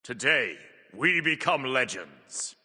Today, we become legends.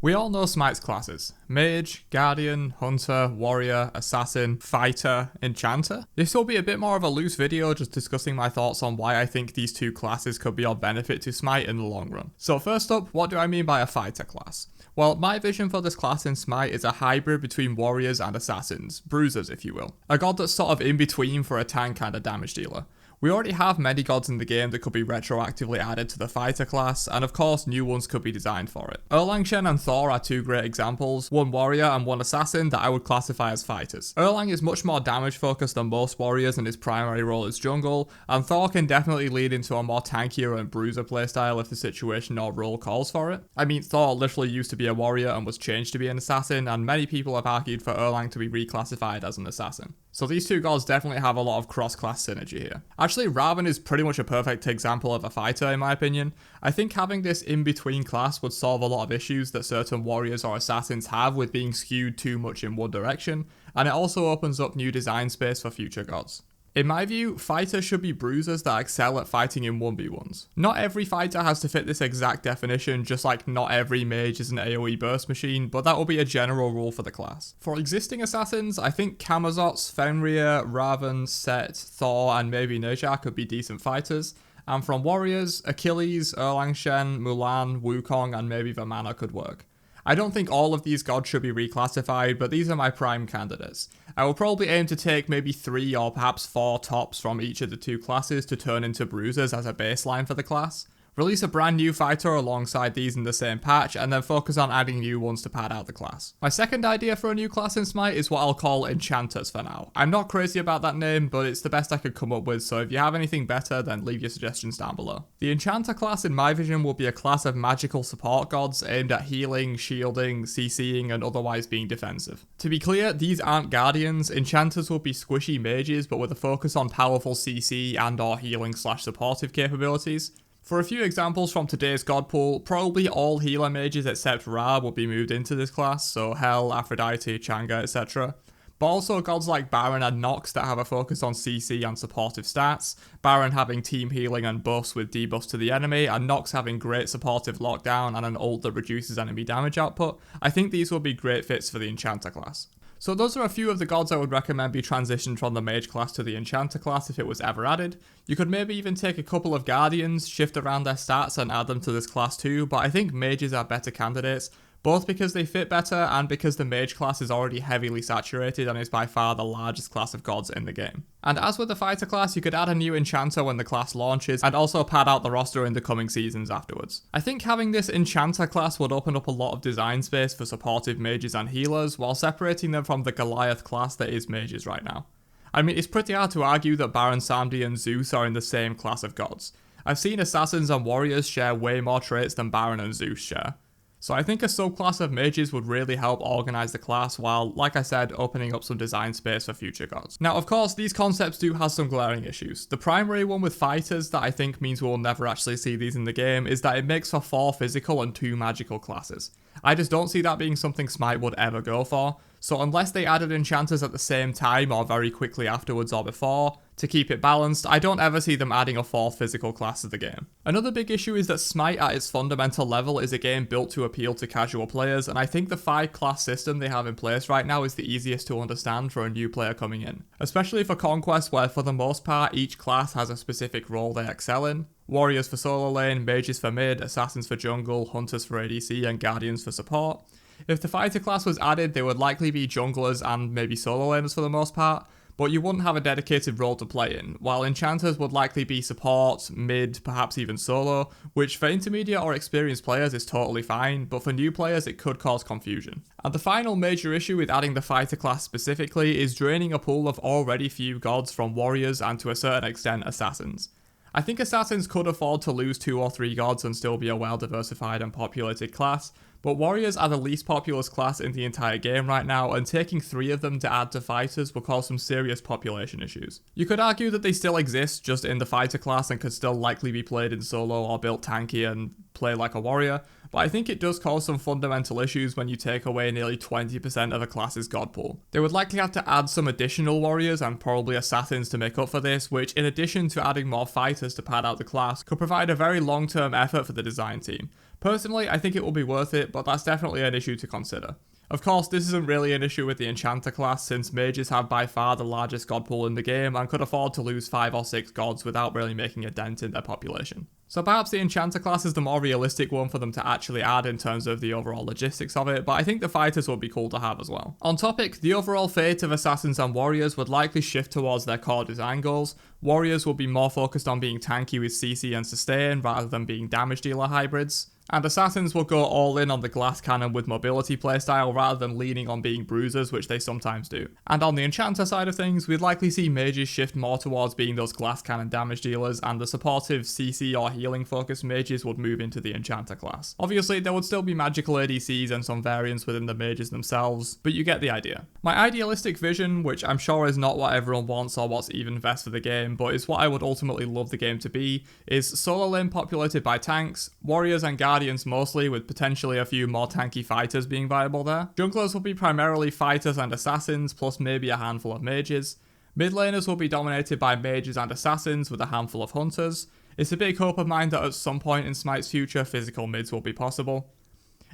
We all know Smite's classes: Mage, Guardian, Hunter, Warrior, Assassin, Fighter, Enchanter. This will be a bit more of a loose video just discussing my thoughts on why I think these two classes could be of benefit to Smite in the long run. So first up, what do I mean by a Fighter class? Well, my vision for this class in Smite is a hybrid between Warriors and Assassins, Bruisers if you will. A god that's sort of in between for a tank and a damage dealer. We already have many gods in the game that could be retroactively added to the Fighter class, and of course new ones could be designed for it. Erlang Shen and Thor are two great examples, one warrior and one assassin that I would classify as fighters. Erlang is much more damage focused than most warriors and his primary role is jungle, and Thor can definitely lead into a more tankier and bruiser playstyle if the situation or role calls for it. I mean, Thor literally used to be a warrior and was changed to be an assassin, and many people have argued for Erlang to be reclassified as an assassin. So these two gods definitely have a lot of cross-class synergy here. Actually, Raven is pretty much a perfect example of a fighter in my opinion. I think having this in-between class would solve a lot of issues that certain warriors or assassins have with being skewed too much in one direction, and it also opens up new design space for future gods. In my view, fighters should be bruisers that excel at fighting in 1v1s. Not every fighter has to fit this exact definition, just like not every mage is an AoE burst machine, but that will be a general rule for the class. For existing assassins, I think Camazotz, Fenrir, Raven, Set, Thor, and maybe Neja could be decent fighters. And from warriors, Achilles, Erlang Shen, Mulan, Wukong, and maybe Vamana could work. I don't think all of these gods should be reclassified, but these are my prime candidates. I will probably aim to take maybe 3 or perhaps 4 tops from each of the two classes to turn into bruisers as a baseline for the class. Release a brand new fighter alongside these in the same patch, and then focus on adding new ones to pad out the class. My second idea for a new class in Smite is what I'll call Enchanters for now. I'm not crazy about that name, but it's the best I could come up with, so if you have anything better, then leave your suggestions down below. The Enchanter class in my vision will be a class of magical support gods aimed at healing, shielding, CCing, and otherwise being defensive. To be clear, these aren't Guardians. Enchanters will be squishy mages, but with a focus on powerful CC and or healing / supportive capabilities. For a few examples from today's god pool, probably all healer mages except Ra will be moved into this class, so Hel, Aphrodite, Chang'e, etc. But also gods like Baron and Nox that have a focus on CC and supportive stats, Baron having team healing and buffs with debuffs to the enemy, and Nox having great supportive lockdown and an ult that reduces enemy damage output. I think these will be great fits for the Enchanter class. So those are a few of the gods I would recommend be transitioned from the Mage class to the Enchanter class if it was ever added. You could maybe even take a couple of Guardians, shift around their stats and add them to this class too, but I think Mages are better candidates, both because they fit better and because the Mage class is already heavily saturated and is by far the largest class of gods in the game. And as with the Fighter class, you could add a new Enchanter when the class launches and also pad out the roster in the coming seasons afterwards. I think having this Enchanter class would open up a lot of design space for supportive mages and healers while separating them from the Goliath class that is mages right now. I mean, it's pretty hard to argue that Baron Samedi and Zeus are in the same class of gods. I've seen assassins and warriors share way more traits than Baron and Zeus share. So I think a subclass of mages would really help organise the class while, like I said, opening up some design space for future gods. Now of course, these concepts do have some glaring issues. The primary one with fighters that I think means we'll never actually see these in the game is that it makes for 4 physical and 2 magical classes. I just don't see that being something Smite would ever go for, so unless they added enchanters at the same time or very quickly afterwards or before, to keep it balanced, I don't ever see them adding a 4th physical class to the game. Another big issue is that Smite at its fundamental level is a game built to appeal to casual players, and I think the 5 class system they have in place right now is the easiest to understand for a new player coming in. Especially for Conquest, where for the most part each class has a specific role they excel in. Warriors for solo lane, mages for mid, assassins for jungle, hunters for ADC, and guardians for support. If the fighter class was added, they would likely be junglers and maybe solo laners for the most part, but you wouldn't have a dedicated role to play in, while enchanters would likely be support, mid, perhaps even solo, which for intermediate or experienced players is totally fine, but for new players it could cause confusion. And the final major issue with adding the fighter class specifically is draining a pool of already few gods from warriors and to a certain extent assassins. I think assassins could afford to lose 2 or 3 gods and still be a well-diversified and populated class, but warriors are the least populous class in the entire game right now, and taking 3 of them to add to fighters will cause some serious population issues. You could argue that they still exist just in the fighter class and could still likely be played in solo or built tanky and play like a warrior, but I think it does cause some fundamental issues when you take away nearly 20% of a class's god pool. They would likely have to add some additional warriors and probably assassins to make up for this, which in addition to adding more fighters to pad out the class, could provide a very long-term effort for the design team. Personally, I think it will be worth it, but that's definitely an issue to consider. Of course, this isn't really an issue with the Enchanter class, since mages have by far the largest god pool in the game and could afford to lose 5 or 6 gods without really making a dent in their population. So perhaps the Enchanter class is the more realistic one for them to actually add in terms of the overall logistics of it, but I think the fighters would be cool to have as well. On topic, the overall fate of assassins and warriors would likely shift towards their core design goals. Warriors will be more focused on being tanky with CC and sustain rather than being damage dealer hybrids. And assassins will go all in on the glass cannon with mobility playstyle rather than leaning on being bruisers, which they sometimes do. And on the enchanter side of things, we'd likely see mages shift more towards being those glass cannon damage dealers, and the supportive CC or healing focused mages would move into the enchanter class. Obviously, there would still be magical ADCs and some variants within the mages themselves, but you get the idea. My idealistic vision, which I'm sure is not what everyone wants or what's even best for the game, but is what I would ultimately love the game to be, is solo lane populated by tanks, warriors and guardians mostly, with potentially a few more tanky fighters being viable there. Junglers will be primarily fighters and assassins, plus maybe a handful of mages. Mid laners will be dominated by mages and assassins with a handful of hunters. It's a big hope of mine that at some point in Smite's future, physical mids will be possible.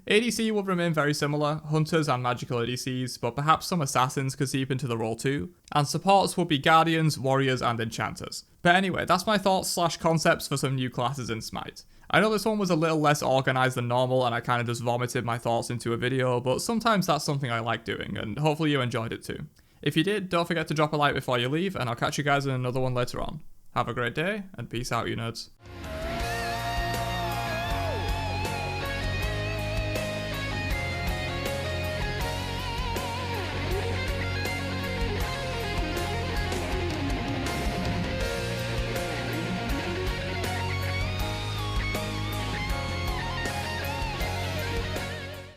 ADC will remain very similar, hunters and magical ADCs, but perhaps some assassins could seep into the role too. And supports will be guardians, warriors and enchanters. But anyway, that's my thoughts / concepts for some new classes in Smite. I know this one was a little less organised than normal and I kind of just vomited my thoughts into a video, but sometimes that's something I like doing, and hopefully you enjoyed it too. If you did, don't forget to drop a like before you leave, and I'll catch you guys in another one later on. Have a great day, and peace out, you nerds.